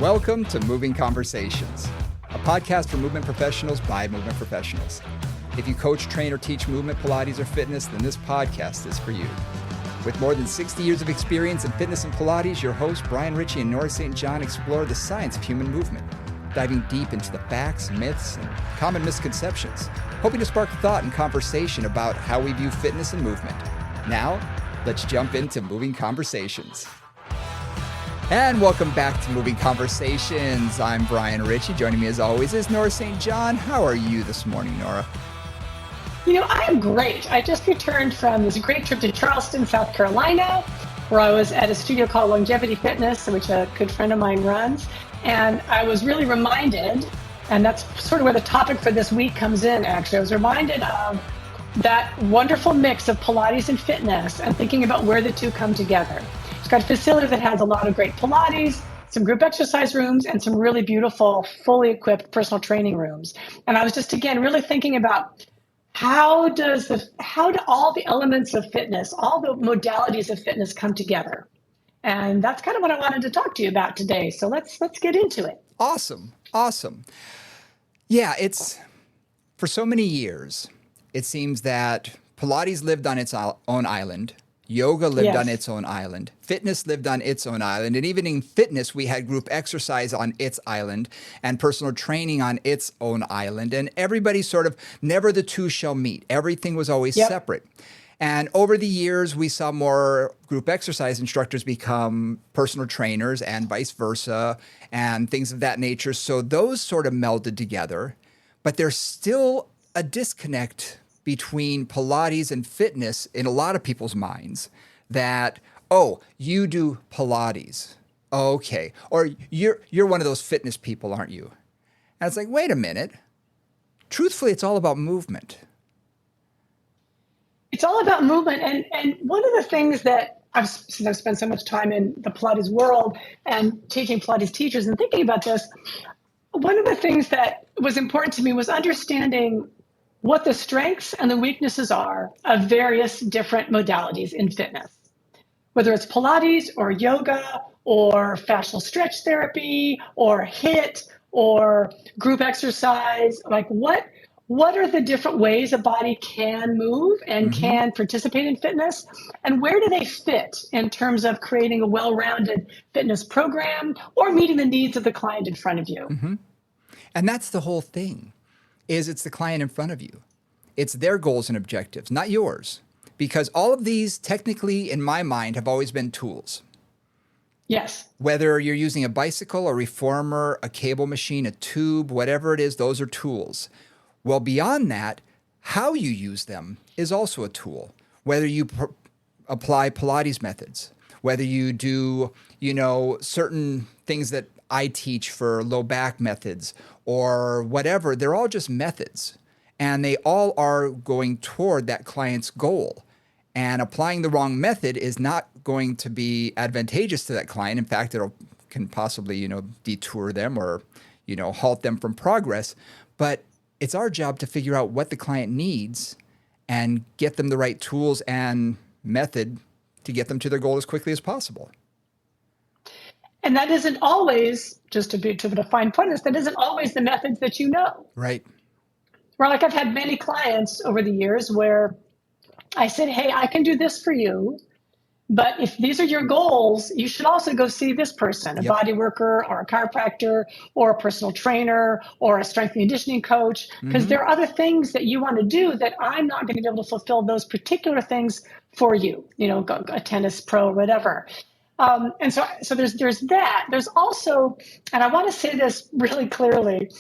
Welcome to Moving Conversations, a podcast for movement professionals by movement professionals. If you coach, train, or teach movement, Pilates, or fitness, then this podcast is for you. With more than 60 years of experience in fitness and Pilates, your hosts, Brian Ritchie and Nora St. John, explore the science of human movement, diving deep into the facts, myths, and common misconceptions, hoping to spark thought and conversation about how we view fitness and movement. Now, let's jump into Moving Conversations. And welcome back to Moving Conversations. I'm Brian Ritchie. Joining me as always is Nora St. John. How are you this morning, Nora? I am great. I just returned from this great trip to Charleston, South Carolina, where I was at a studio called Longevity Fitness, which a good friend of mine runs. And I was really reminded, and that's sort of where the topic for this week comes in, actually. I was reminded of that wonderful mix of Pilates and fitness and thinking about where the two come together. It's got a facility that has a lot of great Pilates, some group exercise rooms, and some really beautiful, fully equipped personal training rooms. And I was just, again, really thinking about how do all the elements of fitness, all the modalities of fitness come together? And that's kind of what I wanted to talk to you about today. So let's get into it. Awesome. Yeah, it's for so many years, it seems that Pilates lived on its own island. Yoga lived on its own island. Fitness lived on its own island. And even in fitness, we had group exercise on its island and personal training on its own island. And everybody sort of, never the two shall meet. Everything was always separate. And over the years, we saw more group exercise instructors become personal trainers and vice versa and things of that nature. So those sort of melded together. But there's still a disconnect between Pilates and fitness in a lot of people's minds that, oh, you do Pilates. Okay. Or you're one of those fitness people, aren't you? And it's like, wait a minute. Truthfully, it's all about movement. It's all about movement. And one of the things that since I've spent so much time in the Pilates world and teaching Pilates teachers and thinking about this, one of the things that was important to me was understanding what the strengths and the weaknesses are of various different modalities in fitness, whether it's Pilates or yoga or fascial stretch therapy or HIIT or group exercise. Like what are the different ways a body can move and can participate in fitness, and where do they fit in terms of creating a well-rounded fitness program or meeting the needs of the client in front of you? And that's the whole thing. It's the client in front of you. It's their goals and objectives, not yours. Because all of these, technically, in my mind, have always been tools. Yes. Whether you're using a bicycle, a reformer, a cable machine, a tube, whatever it is, those are tools. Well, beyond that, how you use them is also a tool. Whether you apply Pilates methods, whether you do, certain things that I teach for low back methods or whatever, they're all just methods. And they all are going toward that client's goal. And applying the wrong method is not going to be advantageous to that client. In fact, can possibly, detour them or, halt them from progress. But it's our job to figure out what the client needs and get them the right tools and method to get them to their goal as quickly as possible. And that isn't always, just to define pointers, that isn't always the methods that you know. Right. Well, like I've had many clients over the years where I said, hey, I can do this for you, but if these are your goals, you should also go see this person, a body worker or a chiropractor or a personal trainer or a strength and conditioning coach, because there are other things that you want to do that I'm not going to be able to fulfill those particular things for you, a tennis pro or whatever. And so there's that. There's also, and I want to say this really clearly,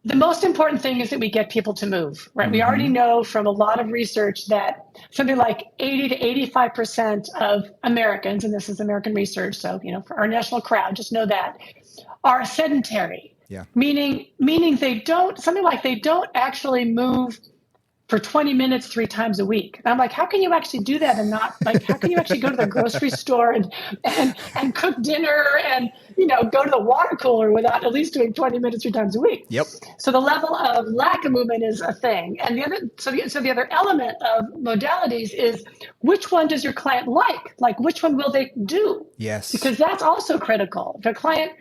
the most important thing is that we get people to move, right? We already know from a lot of research that something like 80 to 85% of Americans, and this is American research, so, for our national crowd, just know that, are sedentary. Yeah. Meaning they don't actually move for 20 minutes 3 times a week. And I'm like, how can you actually do that and not like, how can you actually go to the grocery store and cook dinner and, go to the water cooler without at least doing 20 minutes 3 times a week? Yep. So the level of lack of movement is a thing. And the other element of modalities is which one does your client like? Like which one will they do? Yes. Because that's also critical. If a client,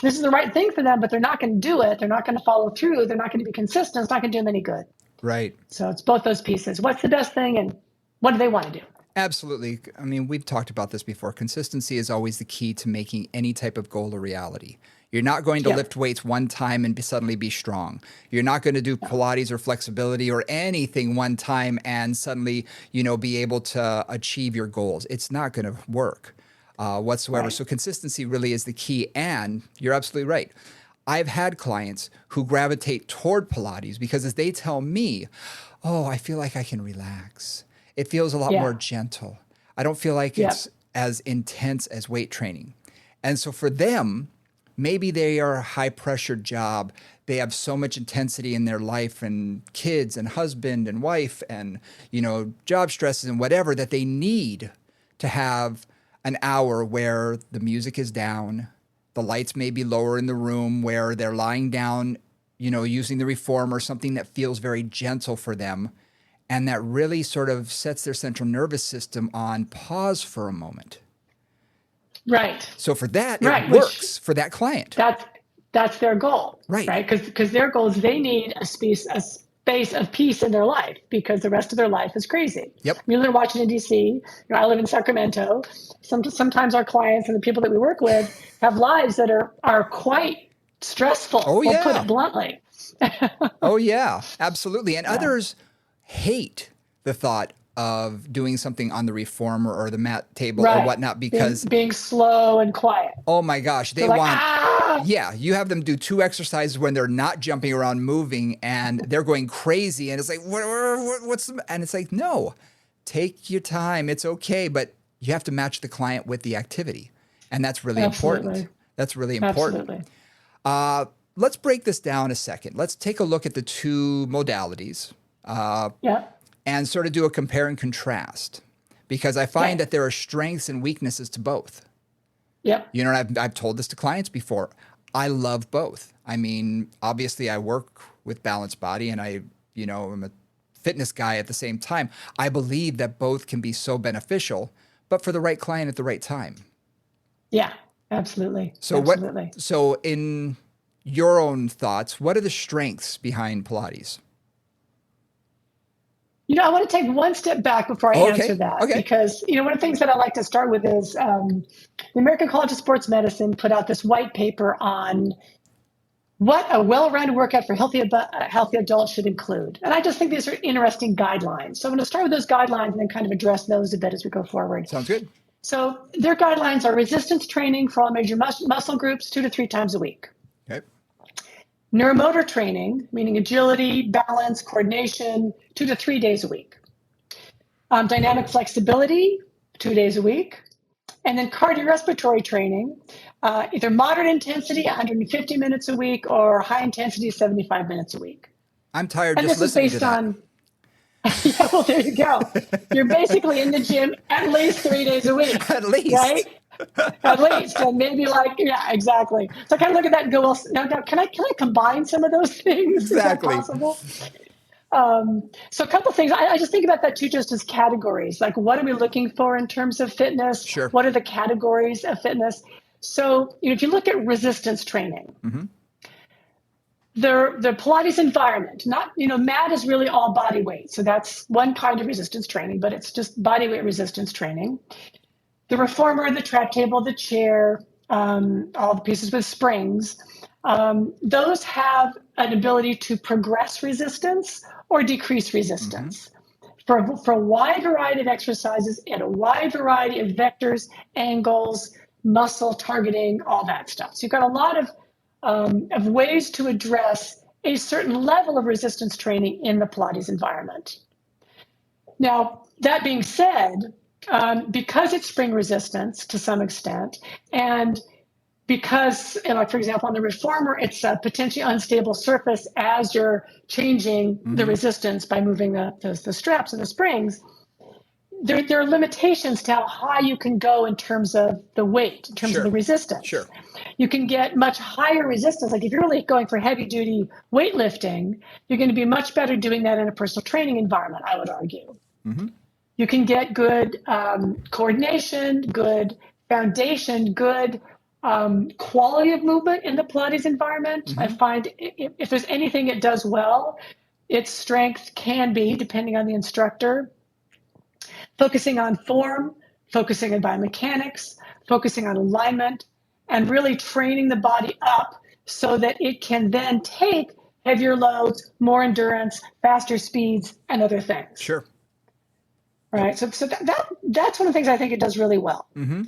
this is the right thing for them, but they're not going to do it. They're not going to follow through. They're not going to be consistent. It's not going to do them any good. Right. So it's both those pieces. What's the best thing and what do they want to do? Absolutely. I mean, we've talked about this before. Consistency is always the key to making any type of goal a reality. You're not going to lift weights one time and suddenly be strong. You're not going to do Pilates or flexibility or anything one time and suddenly, be able to achieve your goals. It's not going to work whatsoever. Right. So consistency really is the key. And you're absolutely right. I've had clients who gravitate toward Pilates because as they tell me, oh, I feel like I can relax. It feels a lot more gentle. I don't feel like it's as intense as weight training. And so for them, maybe they are a high pressure job. They have so much intensity in their life and kids and husband and wife and, job stresses and whatever that they need to have an hour where the music is down. The lights may be lower in the room where they're lying down, using the reformer, something that feels very gentle for them. And that really sort of sets their central nervous system on pause for a moment. Right. So for that, it works for that client. That's their goal. Right. Because their goal is they need a space of peace in their life because the rest of their life is crazy. Yep. We live in Washington, D.C. I live in Sacramento. Sometimes our clients and the people that we work with have lives that are quite stressful. Oh, yeah. We'll put it bluntly. Oh, yeah, absolutely. And others hate the thought of doing something on the reformer or the mat table or whatnot because being slow and quiet. Oh my gosh, they want you have them do 2 exercises when they're not jumping around moving and they're going crazy and it's like what's the, and it's like no, take your time, it's okay, but you have to match the client with the activity, and that's really important. That's really important. Absolutely. Let's break this down a second. Let's take a look at the 2 modalities. And sort of do a compare and contrast, because I find that there are strengths and weaknesses to both. Yep. And I've told this to clients before. I love both. I mean, obviously I work with Balanced Body and I'm a fitness guy at the same time. I believe that both can be so beneficial, but for the right client at the right time. Yeah, absolutely. So so in your own thoughts, what are the strengths behind Pilates? I want to take one step back before I answer that, because, one of the things that I like to start with is the American College of Sports Medicine put out this white paper on what a well-rounded workout for healthy adults should include. And I just think these are interesting guidelines. So I'm going to start with those guidelines and then kind of address those a bit as we go forward. Sounds good. So their guidelines are resistance training for all major muscle groups 2 to 3 times a week. Okay. Neuromotor training, meaning agility, balance, coordination, 2 to 3 days a week. Dynamic flexibility, 2 days a week. And then cardiorespiratory training, either moderate intensity, 150 minutes a week, or high intensity, 75 minutes a week. I'm tired just listening to that. Yeah, well, there you go. You're basically in the gym at least 3 days a week. At least. Right? At least. And maybe exactly. So I kind of look at that and go, well, now can I combine some of those things? Exactly. Is that possible? So a couple of things. I just think about that too, just as categories. Like, what are we looking for in terms of fitness? Sure. What are the categories of fitness? So, if you look at resistance training, the Pilates environment, mat is really all body weight. So that's one kind of resistance training, but it's just body weight resistance training. The reformer, the trap table, the chair, all the pieces with springs, those have an ability to progress resistance or decrease resistance for a wide variety of exercises and a wide variety of vectors, angles, muscle targeting, all that stuff. So you've got a lot of ways to address a certain level of resistance training in the Pilates environment. Now, that being said, because it's spring resistance to some extent, and because, like for example, on the reformer, it's a potentially unstable surface as you're changing the resistance by moving the straps and the springs. There are limitations to how high you can go in terms of the weight, in terms of the resistance. Sure. You can get much higher resistance. Like if you're really going for heavy duty weightlifting, you're going to be much better doing that in a personal training environment, I would argue. You can get good coordination, good foundation, good quality of movement in the Pilates environment. I find if there's anything it does well, its strength can be, depending on the instructor, focusing on form, focusing on biomechanics, focusing on alignment, and really training the body up so that it can then take heavier loads, more endurance, faster speeds, and other things. Sure. Right. So that's one of the things I think it does really well.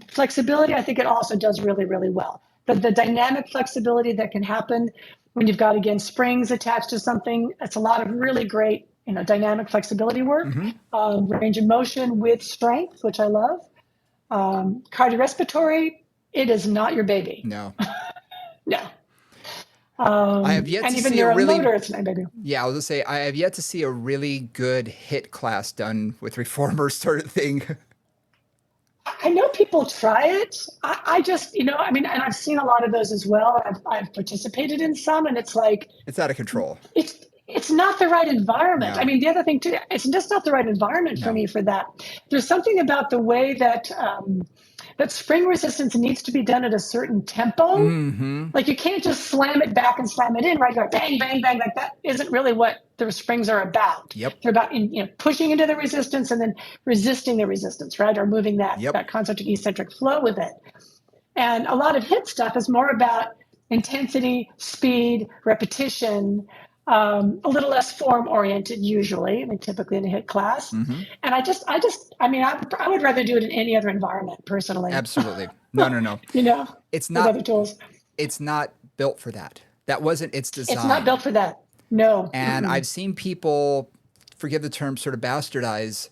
Flexibility, I think it also does really, really well. The dynamic flexibility that can happen when you've got, again, springs attached to something, it's a lot of really great, dynamic flexibility work, range of motion with strength, which I love. Cardiorespiratory, it is not your baby. No. No. I have yet and to even see a really. neuromotor, it's not baby. Yeah, I was gonna say I have yet to see a really good HIIT class done with reformers sort of thing. I know people try it. I just, and I've seen a lot of those as well. I've participated in some, and it's like It's out of control. It's not the right environment. No. I mean, the other thing too, it's just not the right environment for me for that. There's something about the way that that spring resistance needs to be done at a certain tempo. Like you can't just slam it back and slam it in, right? You're bang, bang, bang. Like that isn't really what the springs are about. They're about pushing into the resistance and then resisting the resistance, right? Or moving that concentric eccentric flow with it. And a lot of HIIT stuff is more about intensity, speed, repetition, a little less form oriented usually, typically in a HIIT class. And I would rather do it in any other environment personally. Absolutely. No. It's not, with other tools. It's not built for that. That wasn't its design. It's not built for that. No. And I've seen people, forgive the term, sort of bastardize,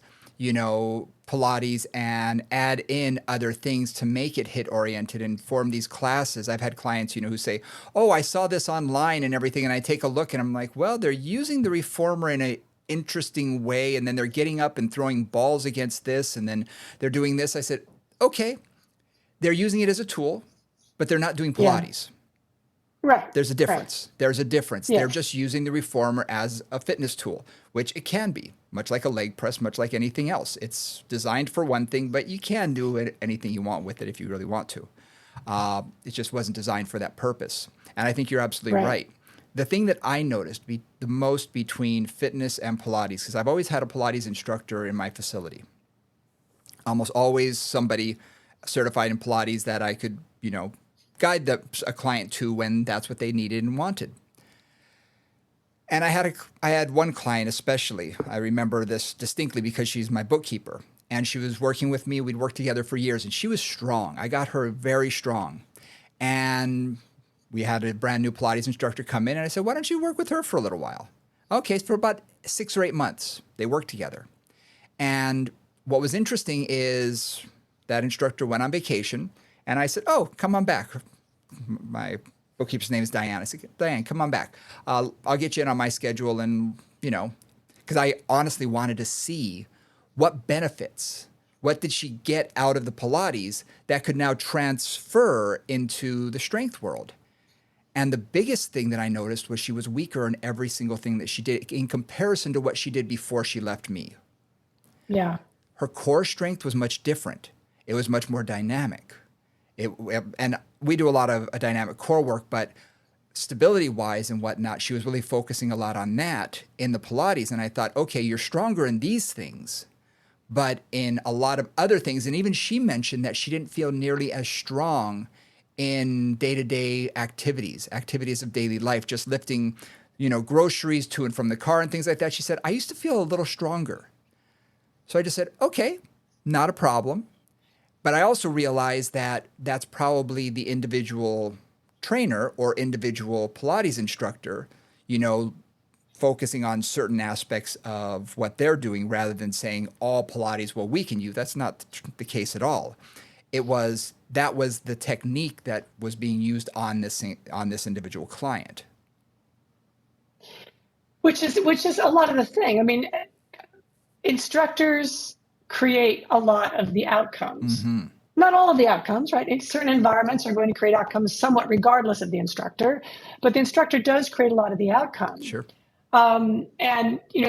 Pilates and add in other things to make it HIIT oriented and form these classes. I've had clients, who say, oh, I saw this online and everything. And I take a look and I'm like, well, they're using the reformer in an interesting way. And then they're getting up and throwing balls against this. And then they're doing this. I said, okay, they're using it as a tool, but they're not doing Pilates. Right. There's a difference. Right. There's a difference. Yes. They're just using the reformer as a fitness tool, which it can be, much like a leg press, much like anything else. It's designed for one thing, but you can do anything you want with it if you really want to. It just wasn't designed for that purpose. And I think you're absolutely right. The thing that I noticed the most between fitness and Pilates, because I've always had a Pilates instructor in my facility, almost always somebody certified in Pilates that I could, guide a client to when that's what they needed and wanted. And I had one client especially. I remember this distinctly because she's my bookkeeper. And she was working with me. We'd worked together for years. And she was strong. I got her very strong. And we had a brand new Pilates instructor come in. And I said, why don't you work with her for a little while? Okay, for about 6 or 8 months, they worked together. And what was interesting is that instructor went on vacation. And I said, oh, come on back. My bookkeeper's name is Diane. I said, Diane, come on back. I'll get you in on my schedule. And, because I honestly wanted to see what benefits, what did she get out of the Pilates that could now transfer into the strength world. And the biggest thing that I noticed was she was weaker in every single thing that she did in comparison to what she did before she left me. Yeah. Her core strength was much different. It was much more dynamic. And we do a lot of dynamic core work, but stability-wise and whatnot, she was really focusing a lot on that in the Pilates. And I thought, okay, you're stronger in these things, but in a lot of other things. And even she mentioned that she didn't feel nearly as strong in day-to-day activities of daily life, just lifting, groceries to and from the car and things like that. She said, I used to feel a little stronger. So I just said, okay, not a problem. But I also realized that that's probably the individual trainer or individual Pilates instructor, focusing on certain aspects of what they're doing rather than saying all Pilates will weaken you. That's not the case at all. that was the technique that was being used on this individual client. Which is a lot of the thing. I mean, instructors create a lot of the outcomes. Mm-hmm. Not all of the outcomes, right? In certain environments are going to create outcomes somewhat regardless of the instructor, but the instructor does create a lot of the outcomes. Sure. And,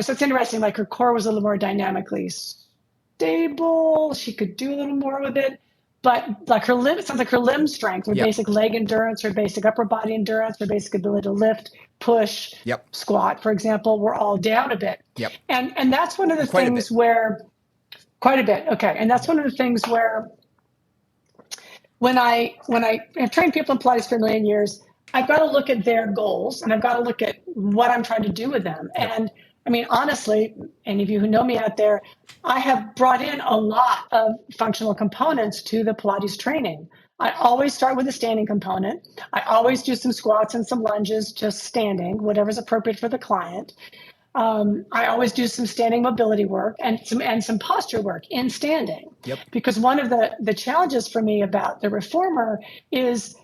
so it's interesting, like her core was a little more dynamically stable. She could do a little more with it, but like it sounds like her limb strength, her basic leg endurance, her basic upper body endurance, her basic ability to lift, push, squat, for example, were all down a bit. Yep. And that's one of the things where, quite a bit. Okay. And that's one of the things where, when I have trained people in Pilates for a million years, I've got to look at their goals and I've got to look at what I'm trying to do with them. Yep. And I mean, honestly, any of you who know me out there, I have brought in a lot of functional components to the Pilates training. I always start with a standing component. I always do some squats and some lunges, just standing, whatever's appropriate for the client. I always do some standing mobility work and some posture work in standing. Yep. Because one of the challenges for me about the reformer is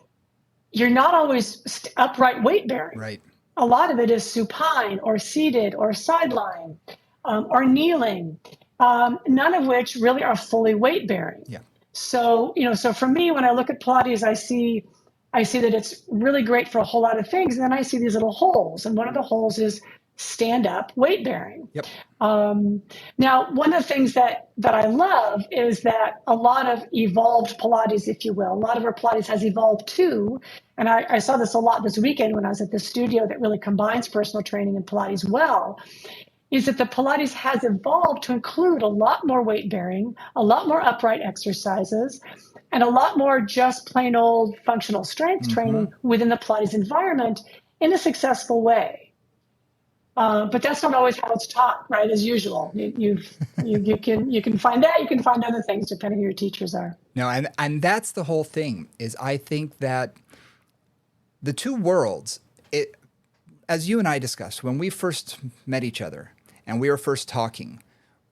you're not always upright weight bearing. Right. A lot of it is supine or seated or sideline or kneeling, none of which really are fully weight bearing. Yeah. So for me, when I look at Pilates, I see that it's really great for a whole lot of things. And then I see these little holes. And one of the holes is stand up weight bearing. Yep. Now, one of the things that I love is that a lot of evolved Pilates, if you will, a lot of our Pilates has evolved too. And I saw this a lot this weekend when I was at the studio that really combines personal training and Pilates well, is that the Pilates has evolved to include a lot more weight bearing, a lot more upright exercises, and a lot more just plain old functional strength training within the Pilates environment in a successful way. But that's not always how it's taught, right? As usual, you can find that. You can find other things depending who your teachers are. No, and that's the whole thing. Is I think that the two worlds, as you and I discussed when we first met each other and we were first talking,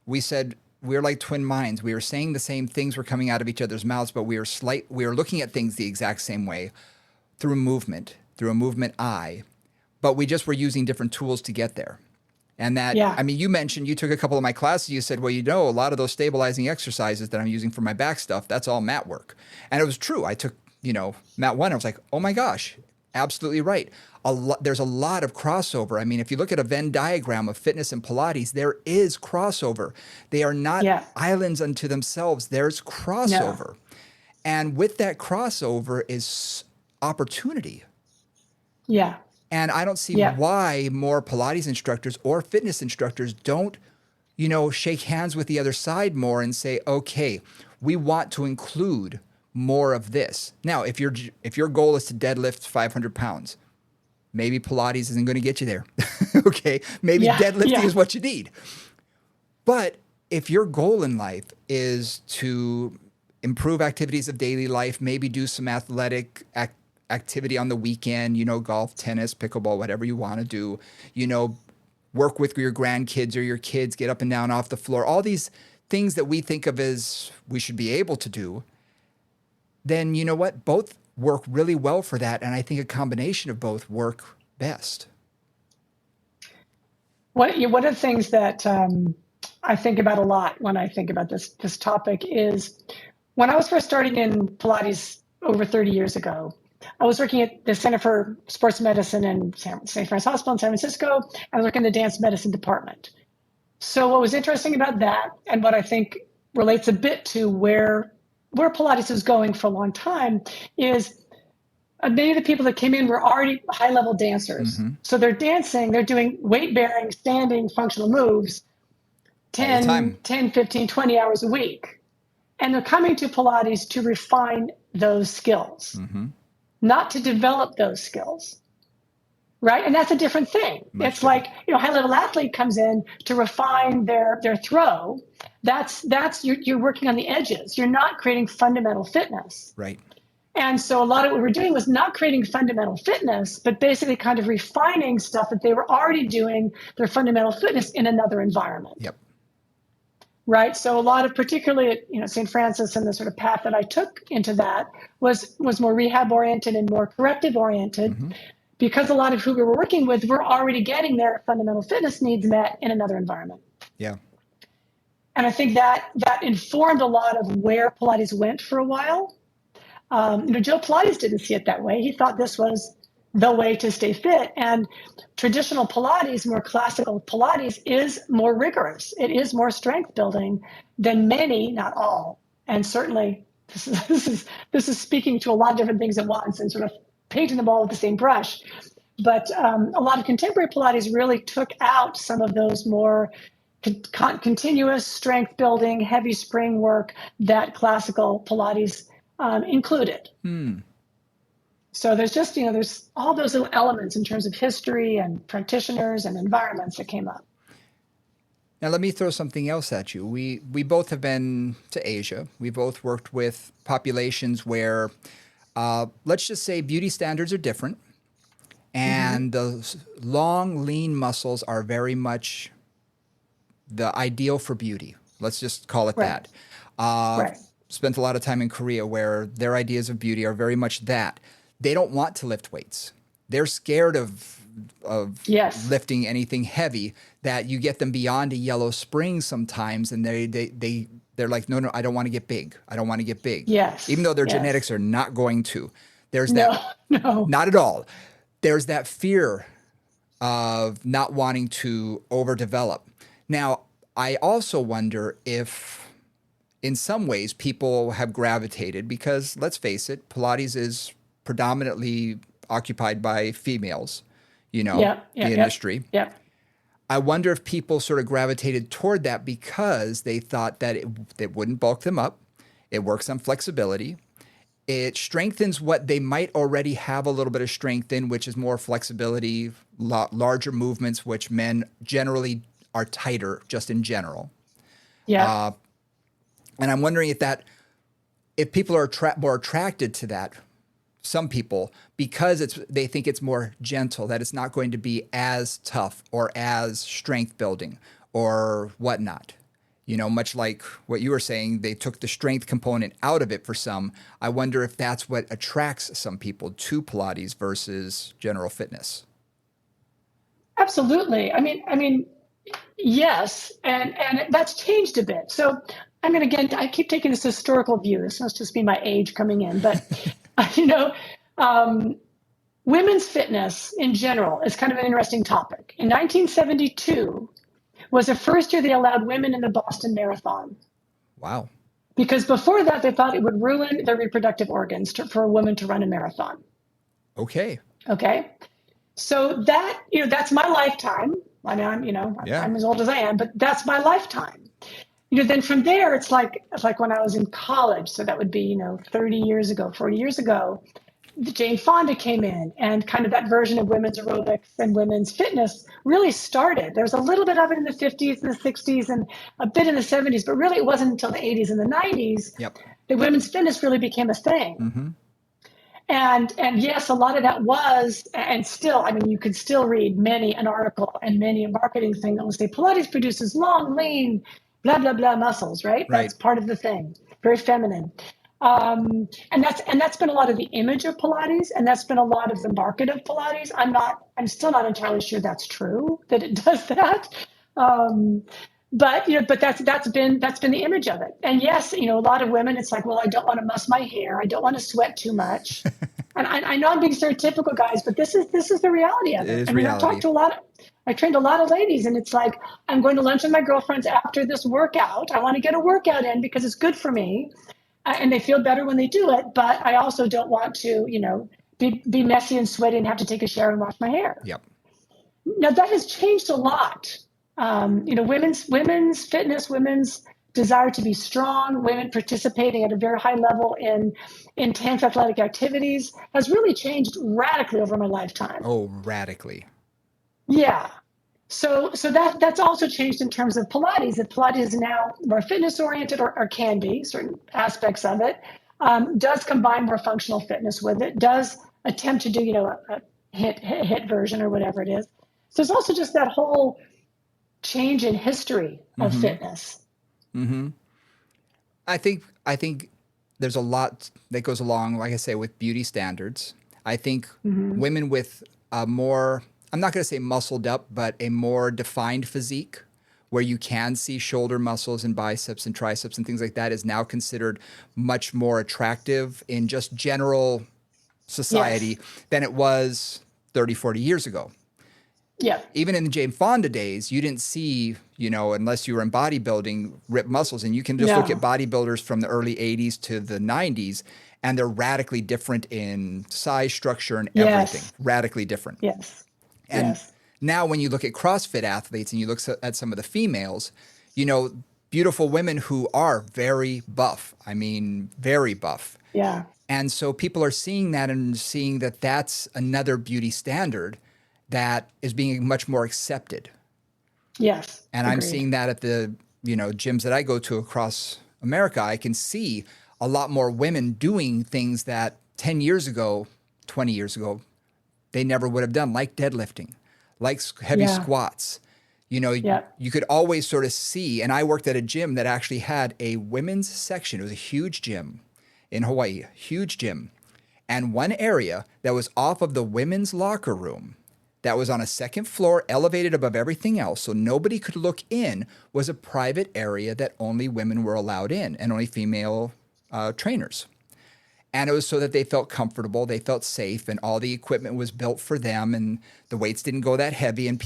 we said we were like twin minds. We were saying the same things were coming out of each other's mouths, but we were looking at things the exact same way through a movement eye. But we just were using different tools to get there. And that, I mean, you mentioned, you took a couple of my classes, you said, well, a lot of those stabilizing exercises that I'm using for my back stuff, that's all mat work. And it was true. I took, mat one, I was like, oh my gosh, absolutely right. There's a lot of crossover. I mean, if you look at a Venn diagram of fitness and Pilates, there is crossover. They are not islands unto themselves. There's crossover. No. And with that crossover is opportunity. Yeah. And I don't see why more Pilates instructors or fitness instructors don't, shake hands with the other side more and say, okay, we want to include more of this. Now, if your goal is to deadlift 500 pounds, maybe Pilates isn't going to get you there. Okay, maybe deadlifting is what you need. But if your goal in life is to improve activities of daily life, maybe do some athletic activity on the weekend, golf, tennis, pickleball, whatever you want to do, work with your grandkids or your kids, get up and down off the floor, all these things that we think of as we should be able to do, then you know what? Both work really well for that. And I think a combination of both work best. One of the things that I think about a lot when I think about this topic is when I was first starting in Pilates over 30 years ago, I was working at the Center for Sports Medicine in St. Francis Hospital in San Francisco. I was working in the dance medicine department. So what was interesting about that, and what I think relates a bit to where Pilates is going for a long time, is many of the people that came in were already high-level dancers. Mm-hmm. So they're dancing, they're doing weight-bearing, standing, functional moves 10, 15, 20 hours a week. And they're coming to Pilates to refine those skills. Mm-hmm. Not to develop those skills, right? And that's a different thing. It's like, high-level athlete comes in to refine their throw. That's you're working on the edges. You're not creating fundamental fitness. Right. And so a lot of what we're doing was not creating fundamental fitness, but basically kind of refining stuff that they were already doing, their fundamental fitness in another environment. Yep. right? So a lot of, particularly at St. Francis, and the sort of path that I took into that was more rehab oriented and more corrective oriented, because a lot of who we were working with were already getting their fundamental fitness needs met in another environment. Yeah. And I think that informed a lot of where Pilates went for a while. Joe Pilates didn't see it that way. He thought this was the way to stay fit. And traditional Pilates, more classical Pilates, is more rigorous. It is more strength building than many, not all. And certainly, this is speaking to a lot of different things at once and sort of painting them all with the same brush. But a lot of contemporary Pilates really took out some of those more continuous strength building, heavy spring work that classical Pilates included. So there's just, there's all those little elements in terms of history and practitioners and environments that came up. Now, let me throw something else at you. We both have been to Asia. We both worked with populations where, let's just say, beauty standards are different. And the long, lean muscles are very much the ideal for beauty. Let's just call it that. Spent a lot of time in Korea where their ideas of beauty are very much that. They don't want to lift weights. They're scared of lifting anything heavy, that you get them beyond a yellow spring sometimes, and they're like, no, I don't want to get big. I don't want to get big. Yes. Even though their genetics are not going to. There's No, not at all. There's that fear of not wanting to overdevelop. Now, I also wonder if in some ways people have gravitated, because let's face it, Pilates is predominantly occupied by females, the industry. Yeah. I wonder if people sort of gravitated toward that because they thought that it wouldn't bulk them up. It works on flexibility. It strengthens what they might already have a little bit of strength in, which is more flexibility, larger movements, which men generally are tighter just in general. Yeah. And I'm wondering if people are more attracted to that, some people, because they think it's more gentle, that it's not going to be as tough or as strength building or whatnot. Much like what you were saying, they took the strength component out of it for some. I wonder if that's what attracts some people to Pilates versus general fitness. Absolutely. I mean, yes, and that's changed a bit. So, again, I keep taking this historical view. This must just be my age coming in, but women's fitness in general is kind of an interesting topic. In 1972 was the first year they allowed women in the Boston Marathon. Wow. Because before that, they thought it would ruin their reproductive organs for a woman to run a marathon. Okay. So that, that's my lifetime. I'm as old as I am, but that's my lifetime. Then from there, it's like when I was in college. So that would be, 30 years ago, 40 years ago, Jane Fonda came in, and kind of that version of women's aerobics and women's fitness really started. There was a little bit of it in the 50s and the 60s and a bit in the 70s, but really it wasn't until the 80s and the 90s that women's fitness really became a thing. And yes, a lot of that was, and still, you could still read many an article and many a marketing thing that will say Pilates produces long, lean, blah, blah, blah muscles, right? That's part of the thing. Very feminine. And that's been a lot of the image of Pilates, and that's been a lot of the market of Pilates. I'm still not entirely sure that's true, that it does that. But that's been the image of it. And yes, a lot of women, it's like, well, I don't want to muss my hair. I don't want to sweat too much. And I know I'm being stereotypical, guys, but this is the reality of it. It is reality. I trained a lot of ladies, and it's like, I'm going to lunch with my girlfriends after this workout. I want to get a workout in because it's good for me. And they feel better when they do it. But I also don't want to, be messy and sweaty and have to take a shower and wash my hair. Yep. Now that has changed a lot. Women's fitness, women's desire to be strong, women participating at a very high level in intense athletic activities has really changed radically over my lifetime. Oh, radically. Yeah. So that's also changed in terms of Pilates. That Pilates is now more fitness oriented, or can be certain aspects of it. Does combine more functional fitness with it. Does attempt to do a hit version or whatever it is. So there's also just that whole change in history of fitness. I think there's a lot that goes along, like I say, with beauty standards. I think women with a more, I'm not going to say muscled up, but a more defined physique, where you can see shoulder muscles and biceps and triceps and things like that, is now considered much more attractive in just general society than it was 30, 40 years ago. Yeah. Even in the Jane Fonda days, you didn't see, unless you were in bodybuilding, ripped muscles. And you can just look at bodybuilders from the early 80s to the 90s, and they're radically different in size, structure, and everything. Radically different. Yes. And now when you look at CrossFit athletes and you look at some of the females, beautiful women who are very buff. I mean, very buff. Yeah. And so people are seeing that and seeing that that's another beauty standard that is being much more accepted. Yes. And agreed. I'm seeing that at the, gyms that I go to across America. I can see a lot more women doing things that 10 years ago, 20 years ago, they never would have done, like deadlifting, like heavy squats. You could always sort of see, and I worked at a gym that actually had a women's section. It was a huge gym in Hawaii, huge gym. And one area that was off of the women's locker room, that was on a second floor, elevated above everything else, so nobody could look in, was a private area that only women were allowed in, and only female trainers. And it was so that they felt comfortable, they felt safe, and all the equipment was built for them, and the weights didn't go that heavy, and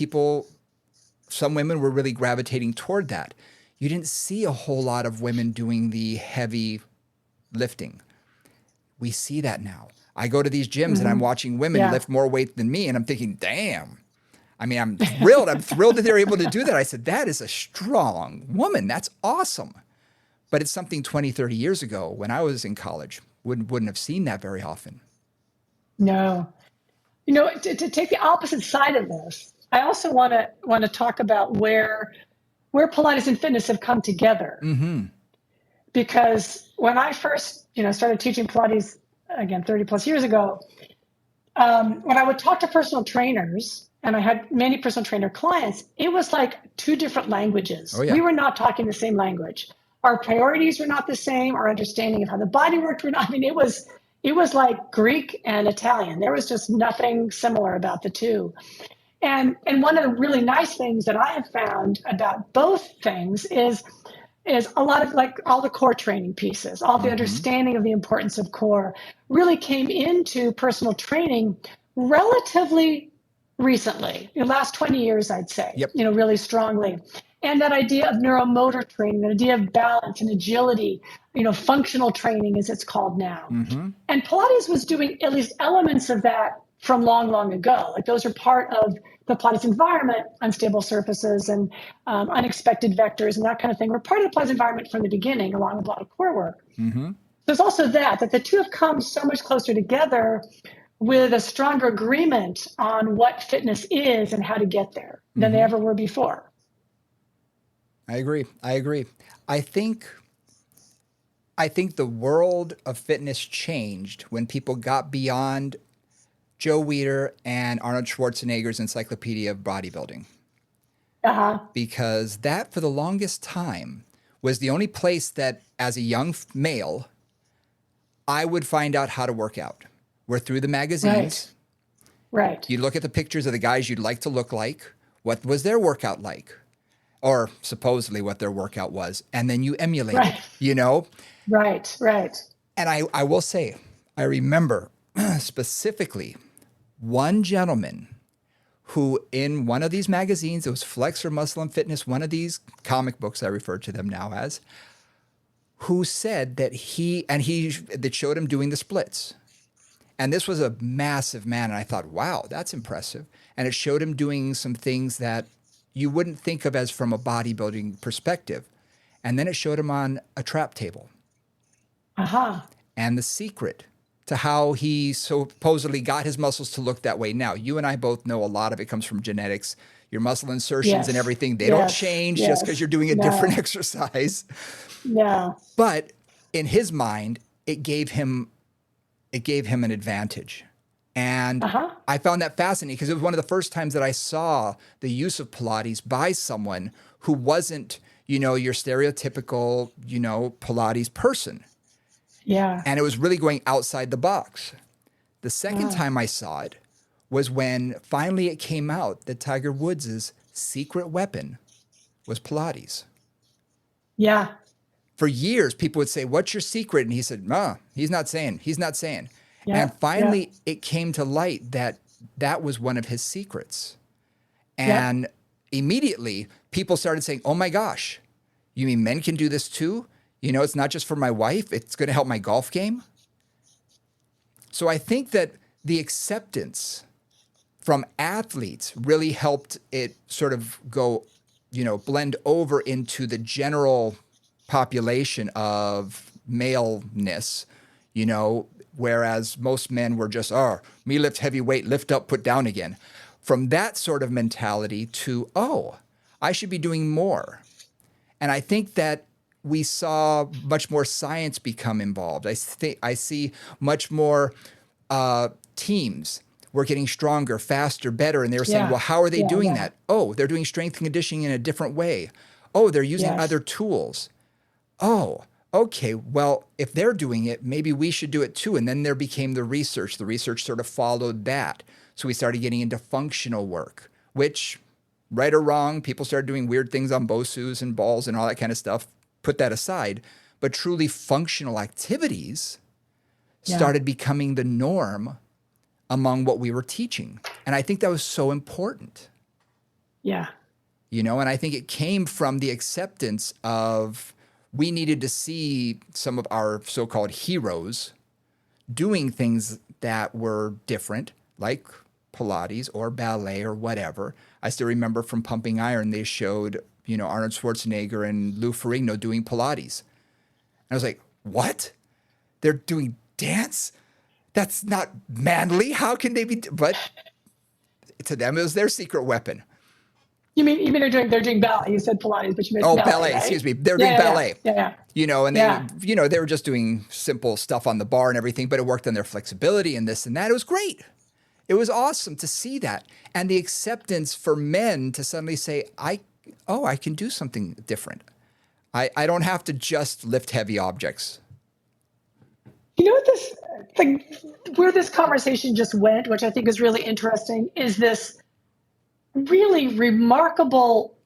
some women were really gravitating toward that. You didn't see a whole lot of women doing the heavy lifting. We see that now. I go to these gyms and I'm watching women lift more weight than me, and I'm thinking, damn. I mean, I'm thrilled. I'm thrilled that they're able to do that. I said, that is a strong woman. That's awesome. But it's something 20, 30 years ago when I was in college, wouldn't have seen that very often. No. To take the opposite side of this, I also want to talk about where Pilates and fitness have come together. Because when I first, started teaching Pilates, again, 30 plus years ago, when I would talk to personal trainers, and I had many personal trainer clients, it was like two different languages. We were not talking the same language. Our priorities were not the same. Our understanding of how the body worked were not. I mean, it was like Greek and Italian. There was just nothing similar about the two. And one of the really nice things that I have found about both things is a lot of, like, all the core training pieces, all the understanding of the importance of core really came into personal training relatively recently, in the last 20 years, I'd say, really strongly. And that idea of neuromotor training, that idea of balance and agility, functional training as it's called now. And Pilates was doing at least elements of that from long, long ago. Like, those are part of the Pilates environment, unstable surfaces and unexpected vectors and that kind of thing were part of the Pilates environment from the beginning, along with a lot of core work. There's also that the two have come so much closer together with a stronger agreement on what fitness is and how to get there than they ever were before. I agree. I think the world of fitness changed when people got beyond Joe Weider and Arnold Schwarzenegger's Encyclopedia of Bodybuilding. Because that, for the longest time, was the only place that, as a young male, I would find out how to work out. We're through the magazines. Right. You look at the pictures of the guys you'd like to look like. What was their workout like? Or supposedly what their workout was. And then you emulate it, Right. And I will say, I remember specifically one gentleman who, in one of these magazines, it was Flex or Muscle and Fitness, one of these comic books I refer to them now as, who said that that showed him doing the splits. And this was a massive man. And I thought, wow, that's impressive. And it showed him doing some things that you wouldn't think of as from a bodybuilding perspective. And then it showed him on a trap table. And the secret to how he supposedly got his muscles to look that way. Now, you and I both know a lot of it comes from genetics. Your muscle insertions and everything, they don't change just because you're doing a different exercise. But in his mind, it gave him an advantage. And I found that fascinating because it was one of the first times that I saw the use of Pilates by someone who wasn't, your stereotypical, Pilates person. Yeah. And it was really going outside the box. The second time I saw it was when finally it came out that Tiger Woods' secret weapon was Pilates. Yeah. For years, people would say, "What's your secret?" And he said, "No, he's not saying. He's not saying." Yeah. And finally, it came to light that that was one of his secrets. And immediately, people started saying, "Oh my gosh, you mean men can do this too? It's not just for my wife. It's going to help my golf game." So I think that the acceptance from athletes really helped it sort of go, blend over into the general population of maleness, whereas most men were just, me lift heavy weight, lift up, put down again. From that sort of mentality to, I should be doing more. And I think that we saw much more science become involved. I see much more teams were getting stronger, faster, better. And they were saying, well, how are they doing that? Oh, they're doing strength conditioning in a different way. Oh, they're using other tools. Oh, okay. Well, if they're doing it, maybe we should do it too. And then there became the research. The research sort of followed that. So we started getting into functional work, which, right or wrong, people started doing weird things on BOSUs and balls and all that kind of stuff. Put that aside. But truly functional activities started becoming the norm among what we were teaching. And I think that was so important. Yeah. And I think it came from the acceptance of we needed to see some of our so-called heroes doing things that were different, like Pilates or ballet or whatever. I still remember from Pumping Iron, they showed, Arnold Schwarzenegger and Lou Ferrigno doing Pilates. And I was like, what? They're doing dance? That's not manly. How can they be? But to them, it was their secret weapon. You mean they're doing ballet? You said Pilates, but you meant ballet. Right? Excuse me. They're doing ballet. Yeah. And they, they were just doing simple stuff on the bar and everything, but it worked on their flexibility and this and that. It was great. It was awesome to see that. And the acceptance for men to suddenly say, I can do something different. I don't have to just lift heavy objects. Where this conversation just went, which I think is really interesting, is this really remarkable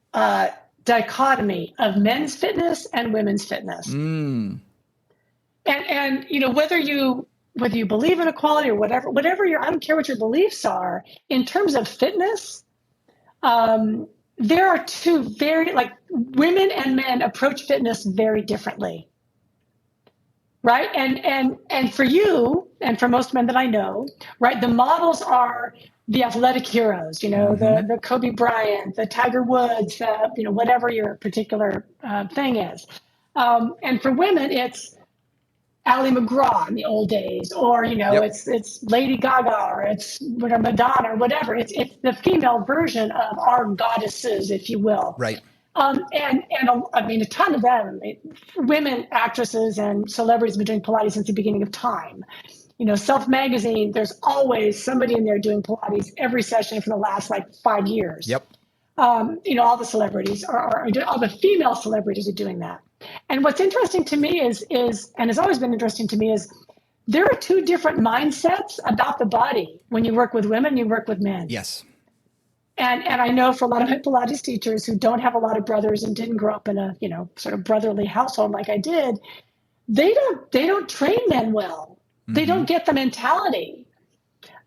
dichotomy of men's fitness and women's fitness. And whether you believe in equality or whatever I don't care what your beliefs are, in terms of fitness, there are two very, women and men approach fitness very differently. Right. And for you and for most men that I know, right, the models are the athletic heroes, the Kobe Bryant, the Tiger Woods, whatever your particular thing is. And for women, it's Ali McGraw in the old days, or, it's Lady Gaga, or it's Madonna, or whatever. It's the female version of our goddesses, if you will. Right. And I mean, a ton of them, women actresses and celebrities have been doing Pilates since the beginning of time. Self Magazine, there's always somebody in there doing Pilates every session for the last 5 years. Yep. All the celebrities all the female celebrities are doing that. And what's interesting to me is, and has always been interesting to me, is there are two different mindsets about the body when you work with women and you work with men. Yes. And I know for a lot of my Pilates teachers who don't have a lot of brothers and didn't grow up in a, sort of brotherly household like I did, they don't train men well. Mm-hmm. They don't get the mentality.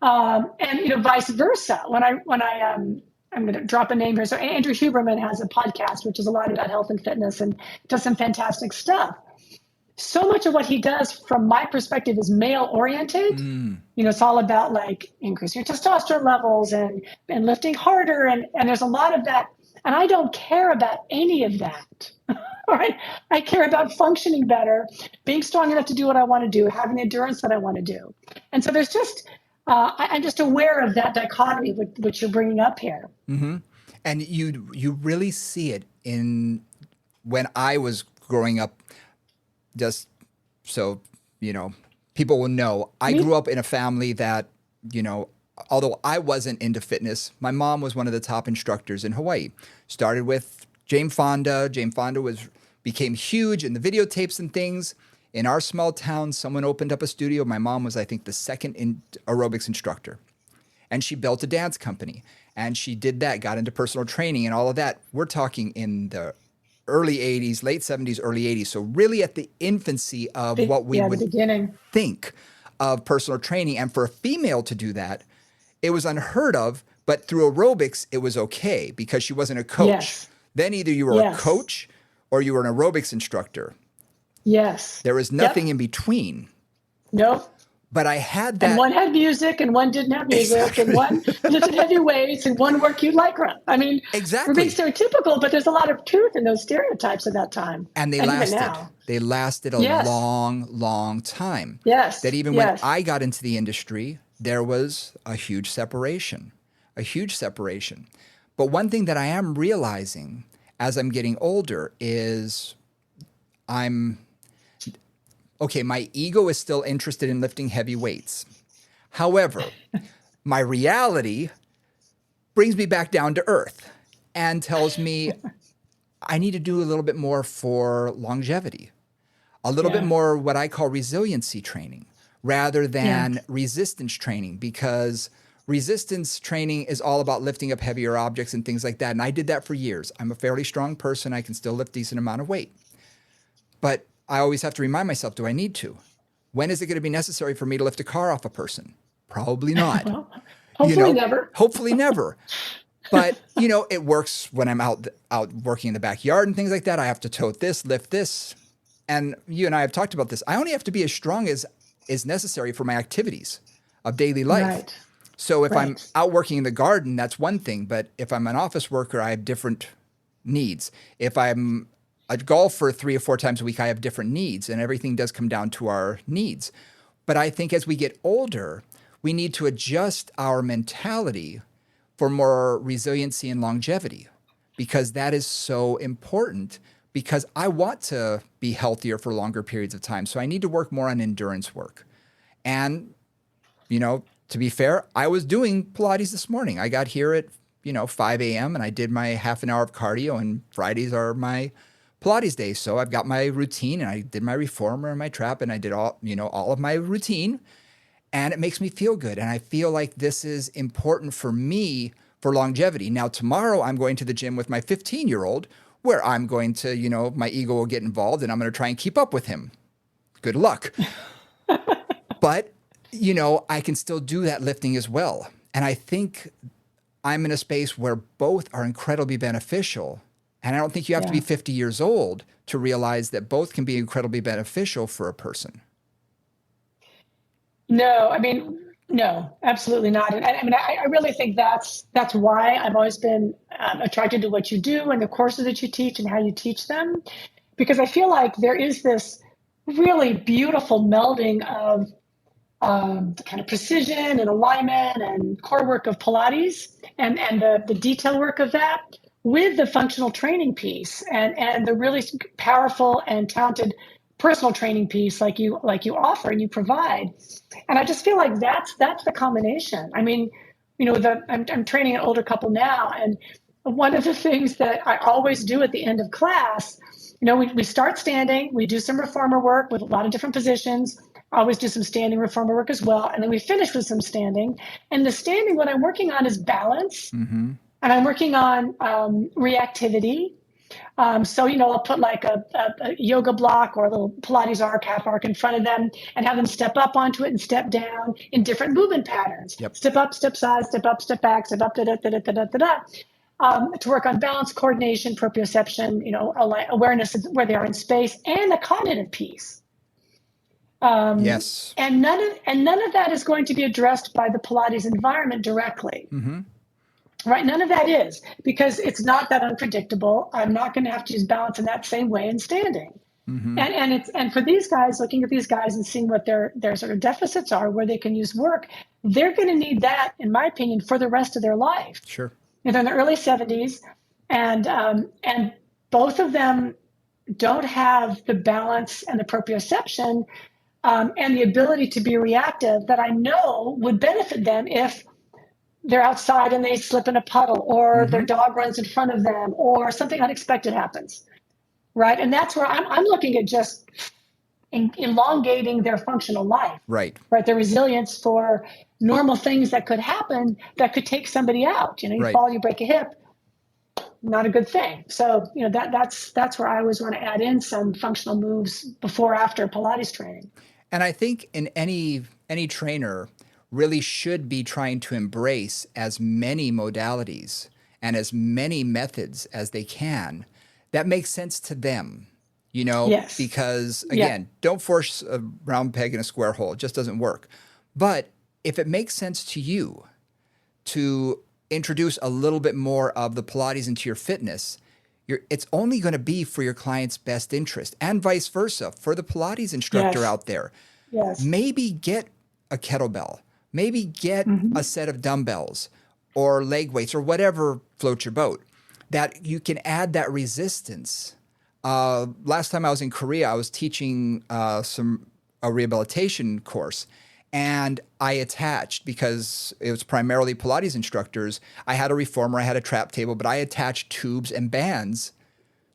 And vice versa. When I'm going to drop a name here. So Andrew Huberman has a podcast, which is a lot about health and fitness and does some fantastic stuff. So much of what he does from my perspective is male oriented. It's all about increasing your testosterone levels and lifting harder. And there's a lot of that. And I don't care about any of that. All right. I care about functioning better, being strong enough to do what I want to do, having the endurance that I want to do. And so there's just, I'm just aware of that dichotomy, which you're bringing up here. Mm-hmm. And you really see it in when I was growing up. Just so, people will know, I grew up in a family that, although I wasn't into fitness, my mom was one of the top instructors in Hawaii. Started with Jane Fonda. Jane Fonda became huge in the videotapes and things. In our small town, someone opened up a studio. My mom was, I think, the second aerobics instructor. And she built a dance company. And she did that, got into personal training and all of that. We're talking in the early 80s, late 70s, early 80s. So really at the infancy of what we would think of personal training. And for a female to do that, it was unheard of. But through aerobics, it was okay because she wasn't a coach. Yes. Then either you were a coach or you were an aerobics instructor. Yes. There was nothing in between. Nope. But I had that. And one had music and one didn't have music. Exactly. And one lifted heavy weights and one worked cute lycra. I mean, we're being stereotypical, but there's a lot of truth in those stereotypes at that time. And they lasted. They lasted a long, long time. Yes. That even when I got into the industry, there was a huge separation. But one thing that I am realizing as I'm getting older is my ego is still interested in lifting heavy weights. However, my reality brings me back down to earth and tells me I need to do a little bit more for longevity, a little bit more what I call resiliency training rather than resistance training, because resistance training is all about lifting up heavier objects and things like that. And I did that for years. I'm a fairly strong person. I can still lift a decent amount of weight. But I always have to remind myself, do I need to? When is it going to be necessary for me to lift a car off a person? Probably not. Well, hopefully never. Hopefully never. But, it works when I'm out working in the backyard and things like that. I have to tote this, lift this. And you and I have talked about this. I only have to be as strong as is necessary for my activities of daily life. Right. So if I'm out working in the garden, that's one thing. But if I'm an office worker, I have different needs. If I'm a golfer 3 or 4 times a week, I have different needs, and everything does come down to our needs. But I think as we get older, we need to adjust our mentality for more resiliency and longevity, because that is so important, because I want to be healthier for longer periods of time. So I need to work more on endurance work. And, to be fair, I was doing Pilates this morning. I got here at, 5 a.m. and I did my half an hour of cardio, and Fridays are my Pilates days. So I've got my routine, and I did my reformer and my trap, and I did all of my routine, and it makes me feel good. And I feel like this is important for me for longevity. Now, tomorrow I'm going to the gym with my 15-year-old where I'm going to, my ego will get involved and I'm going to try and keep up with him. Good luck. But, I can still do that lifting as well. And I think I'm in a space where both are incredibly beneficial. And I don't think you have to be 50 years old to realize that both can be incredibly beneficial for a person. No, absolutely not. And I really think that's why I've always been attracted to what you do and the courses that you teach and how you teach them, because I feel like there is this really beautiful melding of kind of precision and alignment and core work of Pilates and the detail work of that with the functional training piece and the really powerful and talented personal training piece like you offer and you provide. And I just feel like that's the combination. I'm training an older couple now, and one of the things that I always do at the end of class, we start standing, we do some reformer work with a lot of different positions. I always do some standing reformer work as well, and then we finish with some standing. And the standing, what I'm working on is balance, and I'm working on reactivity. So, I'll put like a yoga block or a little Pilates arc, half arc in front of them and have them step up onto it and step down in different movement patterns. Yep. Step up, step side, step up, step back, step up, to work on balance, coordination, proprioception, awareness of where they are in space and the cognitive piece. Yes. And none of that is going to be addressed by the Pilates environment directly. Mm-hmm. Right. None of that is, because it's not that unpredictable. I'm not going to have to use balance in that same way in standing. Mm-hmm. And for these guys, looking at these guys and seeing what their sort of deficits are, where they can use work, they're going to need that, in my opinion, for the rest of their life. Sure. They're in their early 70s, and both of them don't have the balance and the proprioception and the ability to be reactive that I know would benefit them if they're outside and they slip in a puddle, or their dog runs in front of them, or something unexpected happens, right? And that's where I'm looking at just elongating their functional life, Right. right? Their resilience for normal things that could happen that could take somebody out. You know, you Right. fall, you break a hip, not a good thing. So, you know, that's where I always want to add in some functional moves before, after Pilates training. And I think in any trainer really should be trying to embrace as many modalities and as many methods as they can that makes sense to them, you know, Yes. because again, don't force a round peg in a square hole. It just doesn't work. But if it makes sense to you to introduce a little bit more of the Pilates into your fitness, it's only going to be for your client's best interest, and vice versa for the Pilates instructor out there. Yes. Maybe get a kettlebell, maybe get a set of dumbbells or leg weights or whatever floats your boat that you can add that resistance. Last time I was in Korea, I was teaching a rehabilitation course, and I attached, because it was primarily Pilates instructors, I had a reformer, I had a trap table, but I attached tubes and bands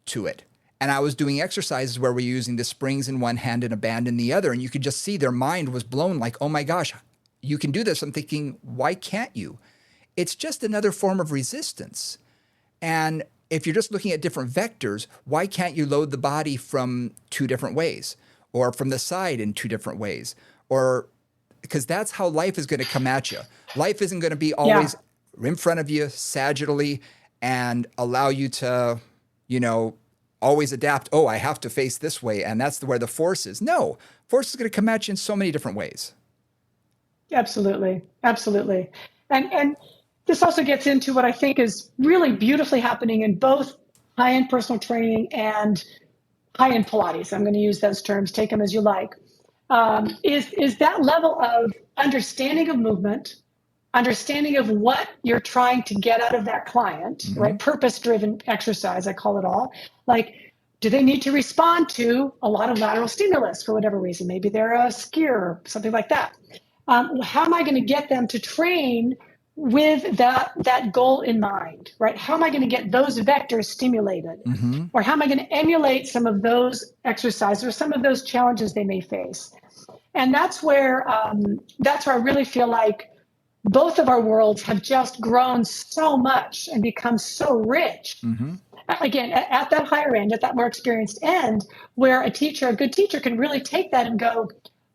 to it. And I was doing exercises where we're using the springs in one hand and a band in the other. And you could just see their mind was blown, like, oh my gosh, you can do this. I'm thinking, why can't you? It's just another form of resistance. And if you're just looking at different vectors, why can't you load the body from two different ways, or from the side in two different ways? Or because that's how life is going to come at you. Life isn't going to be always in front of you sagittally and allow you to, you know, always adapt. Oh, I have to face this way, and that's where the force is. No, force is going to come at you in so many different ways. Absolutely. Absolutely. And this also gets into what I think is really beautifully happening in both high-end personal training and high-end Pilates. I'm going to use those terms, take them as you like. Is that level of understanding of movement, understanding of what you're trying to get out of that client, right? Purpose-driven exercise, I call it all. Like, do they need to respond to a lot of lateral stimulus for whatever reason? Maybe they're a skier or something like that. How am I going to get them to train with that goal in mind, right? How am I going to get those vectors stimulated? Or how am I going to emulate some of those exercises or some of those challenges they may face? And that's where I really feel like both of our worlds have just grown so much and become so rich. Again, at that higher end, at that more experienced end, where a good teacher can really take that and go,